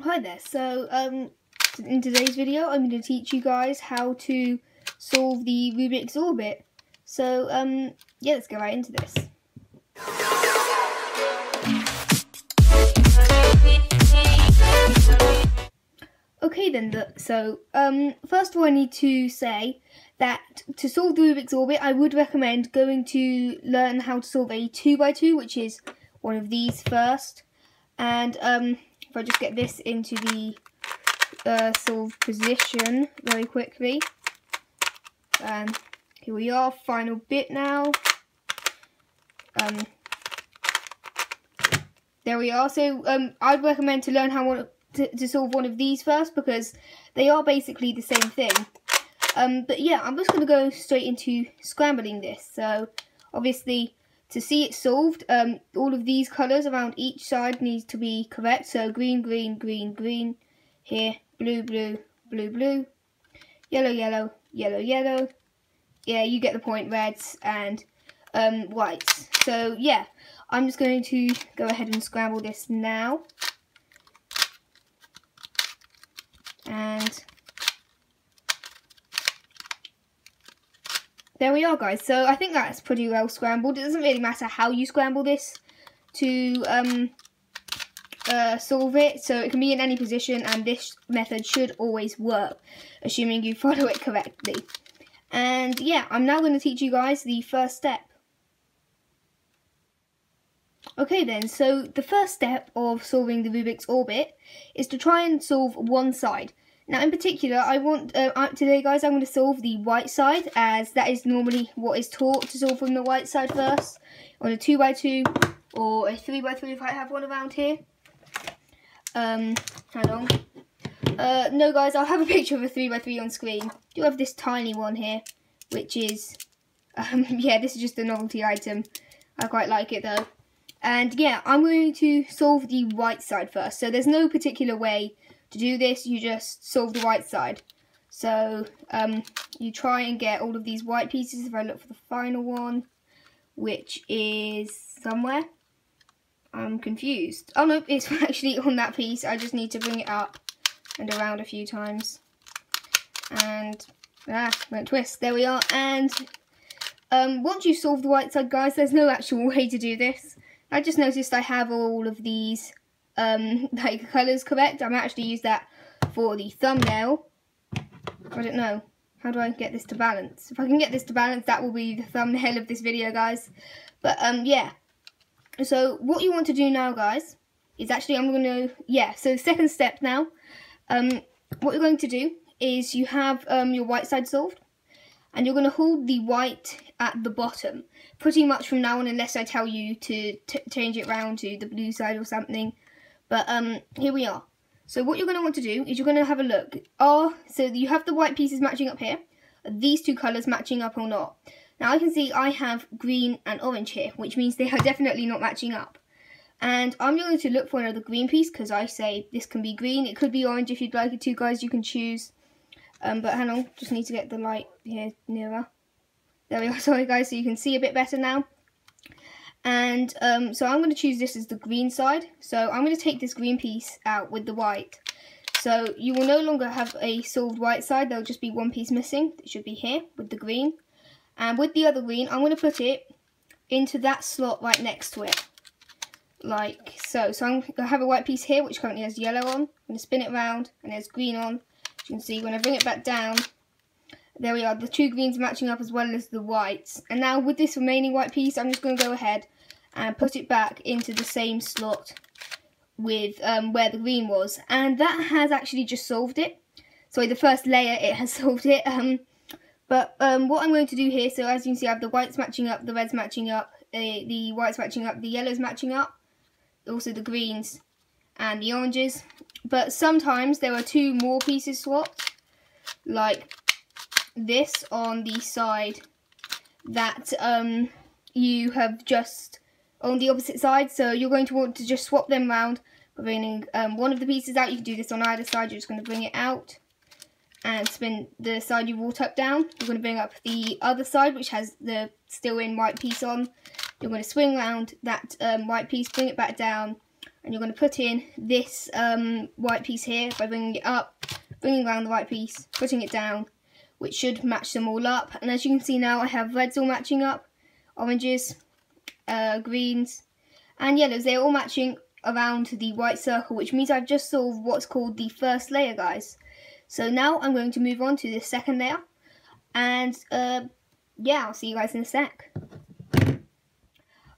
Hi there, so in today's video I'm going to teach you guys how to solve the Rubik's orbit. So yeah, let's go right into this. Okay then, first of all I need to say that to solve the Rubik's orbit I would recommend going to learn how to solve a 2x2, which is one of these first. And if I just get this into the solved position very quickly. Here we are, final bit now. There we are. So I'd recommend to learn how to solve one of these first, because they are basically the same thing. But yeah, I'm just going to go straight into scrambling this. So obviously, to see it solved, all of these colours around each side needs to be correct. So green, green, green, green. Here, blue, blue, blue, blue. Yellow, yellow, yellow, yellow. Yeah, you get the point. Reds and whites. So yeah, I'm just going to go ahead and scramble this now. And there we are, guys. So I think that's pretty well scrambled. It doesn't really matter how you scramble this to solve it. So it can be in any position, and this method should always work, assuming you follow it correctly. And yeah, I'm now going to teach you guys the first step. Okay then, so the first step of solving the Rubik's orbit is to try and solve one side. Now in particular, I want, today guys, I'm going to solve the white side, as that is normally what is taught, to solve from the white side first, on a 2x2 or a 3x3 if I have one around here. Hang on. No guys, I'll have a picture of a 3x3 on screen. I do have this tiny one here, which is, yeah, this is just a novelty item. I quite like it though. And yeah, I'm going to solve the white side first. So there's no particular way to do this, you just solve the white side. So you try and get all of these white pieces. If I look for the final one, which is somewhere. I'm confused. Oh no, it's actually on that piece. I just need to bring it up and around a few times. And won't twist. There we are. And once you solve the white side, guys, there's no actual way to do this. I just noticed I have all of these like colours correct. I might actually use that for the thumbnail. I don't know. How do I get this to balance? If I can get this to balance, that will be the thumbnail of this video, guys. But yeah. So what you want to do now, guys, is actually so second step now. What you're going to do is you have your white side solved, and you're going to hold the white at the bottom pretty much from now on, unless I tell you to change it round to the blue side or something. But here we are. So what you're going to want to do is you're going to have a look. So you have the white pieces matching up here. Are these two colours matching up or not? Now I can see I have green and orange here, which means they are definitely not matching up. And I'm going to look for another green piece, because I say this can be green. It could be orange if you'd like it to, guys. You can choose. But hang on, just need to get the light here nearer. There we are, sorry guys, so you can see a bit better now. And so I'm going to choose this as the green side. So I'm going to take this green piece out with the white. So you will no longer have a solved white side, there'll just be one piece missing. It should be here with the green. And with the other green, I'm going to put it into that slot right next to it. Like so. So I'm going to have a white piece here, which currently has yellow on. I'm going to spin it round, and there's green on. As you can see, when I bring it back down, there we are, the two greens matching up as well as the whites. And now with this remaining white piece, I'm just going to go ahead and put it back into the same slot with where the green was. And that has actually just solved it. Sorry, the first layer, it has solved it. But what I'm going to do here, so as you can see, I have the whites matching up, the reds matching up, the whites matching up, the yellows matching up, also the greens and the oranges. But sometimes there are two more pieces swapped, like this on the side that you have just on the opposite side. So you're going to want to just swap them round by bringing one of the pieces out. You can do this on either side. You're just going to bring it out and spin the side you brought up down. You're going to bring up the other side, which has the still in white piece on. You're going to swing around that white piece, bring it back down, and you're going to put in this white piece here by bringing it up, bringing around the white piece, putting it down, which should match them all up. And as you can see now, I have reds all matching up, oranges, greens, and yellows. They're all matching around the white circle, which means I've just solved what's called the first layer, guys. So now I'm going to move on to the second layer, and yeah, I'll see you guys in a sec.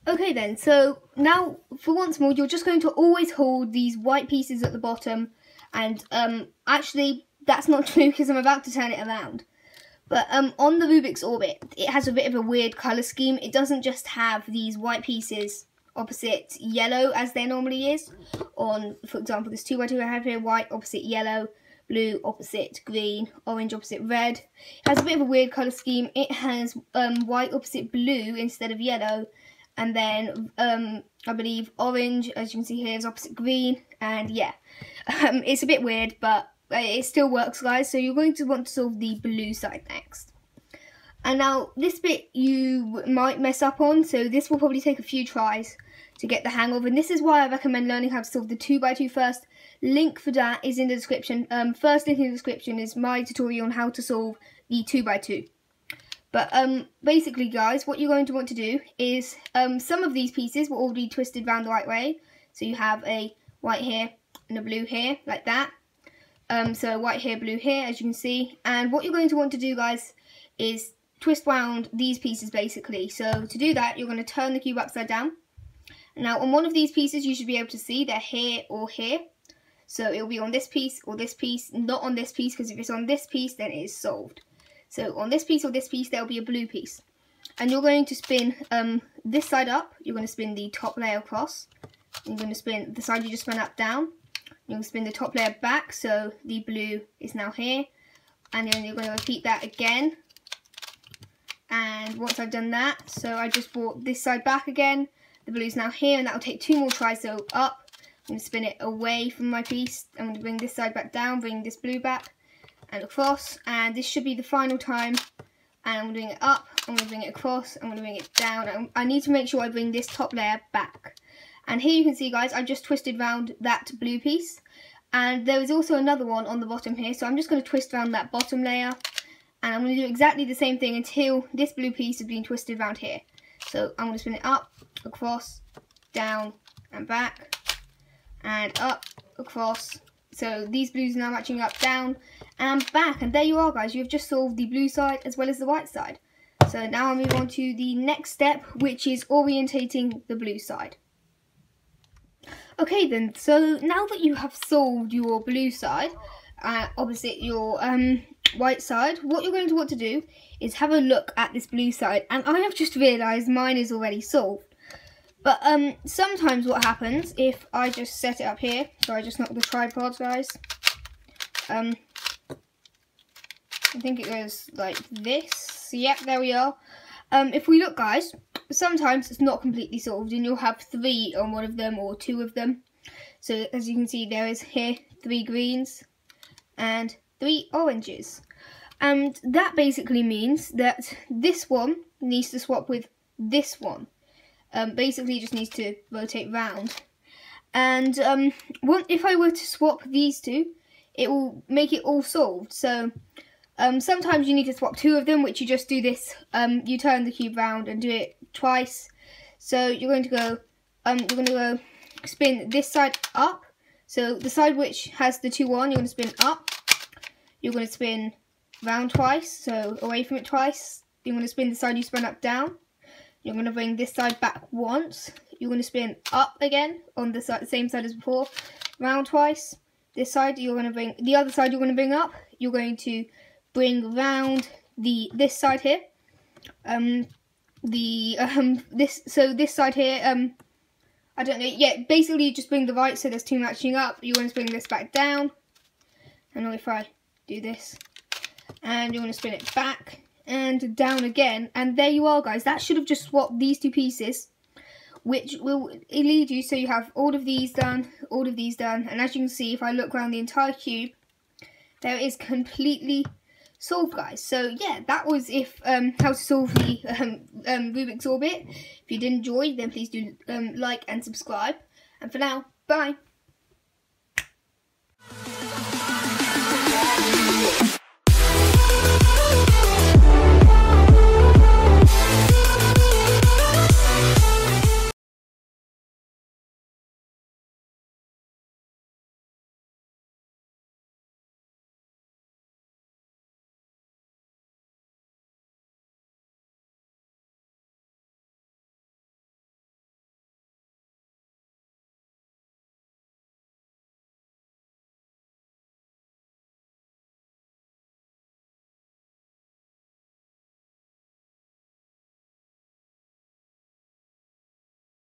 Okay then, so now for once more, you're just going to always hold these white pieces at the bottom, and actually that's not true because I'm about to turn it around. But on the Rubik's Orbit, it has a bit of a weird colour scheme. It doesn't just have these white pieces opposite yellow as there normally is. On, for example, this 2x2 I have here, white opposite yellow, blue opposite green, orange opposite red. It has a bit of a weird colour scheme. It has white opposite blue instead of yellow. And then I believe orange, as you can see here, is opposite green. And yeah, it's a bit weird, but it still works, guys. So you're going to want to solve the blue side next. And now this bit you might mess up on, so this will probably take a few tries to get the hang of. And this is why I recommend learning how to solve the 2x2 first. Link for that is in the description. First link in the description is my tutorial on how to solve the 2x2. But basically, guys, what you're going to want to do is some of these pieces will all be twisted round the right way. So you have a white here and a blue here, like that. So white here, blue here, as you can see. And what you're going to want to do, guys, is twist round these pieces, basically. So to do that, you're going to turn the cube upside down. Now, on one of these pieces, you should be able to see they're here or here. So it'll be on this piece or this piece, not on this piece, because if it's on this piece, then it is solved. So on this piece or this piece, there'll be a blue piece. And you're going to spin this side up. You're going to spin the top layer across. You're going to spin the side you just spun up down. You're going to spin the top layer back, so the blue is now here. And then you're going to repeat that again. And once I've done that, so I just brought this side back again. The blue is now here, and that will take 2 more tries. So up, I'm going to spin it away from my piece. I'm going to bring this side back down, bring this blue back, and across. And this should be the final time. And I'm doing it up, I'm going to bring it across, I'm going to bring it down. I need to make sure I bring this top layer back. And here you can see, guys, I've just twisted round that blue piece. And there is also another one on the bottom here. So I'm just going to twist around that bottom layer. And I'm going to do exactly the same thing until this blue piece has been twisted around here. So I'm going to spin it up, across, down, and back. And up, across. So these blues are now matching up, down, and back. And there you are, guys. You've just solved the blue side as well as the white side. So now I'll move on to the next step, which is orientating the blue side. Okay then, so now that you have solved your blue side, opposite your white side, what you're going to want to do is have a look at this blue side. And I have just realised mine is already solved. But sometimes what happens, if I just set it up here, so I just knocked the tripod, guys. I think it goes like this. Yep, there we are. If we look, guys, sometimes it's not completely solved and you'll have 3 on one of them or 2 of them. So as you can see, there is here 3 greens and 3 oranges. And that basically means that this one needs to swap with this one. Basically just needs to rotate round. And if I were to swap these 2, it will make it all solved. So sometimes you need to swap 2 of them, which you just do this. You turn the cube round and do it twice. So you're going to go, spin this side up. So the side which has the 2 on, you're going to spin up. You're going to spin round twice, so away from it twice. You're going to spin the side you spun up down. You're going to bring this side back once. You're going to spin up again on the same side as before, round twice. This side you're going to bring, the other side you're going to bring up. You're going to bring round this side here. This side here. I don't know. Yeah, basically you just bring the right, so there's 2 matching up. You're going to bring this back down, and if I do this, and you're going to spin it back and down again, and there you are, guys. That should have just swapped these 2 pieces, which will lead you so you have all of these done, all of these done. And as you can see, if I look around the entire cube, there is completely solved, guys. So yeah, that was how to solve the Rubik's Orbit. If you did enjoy, then please do like and subscribe. And for now, Bye.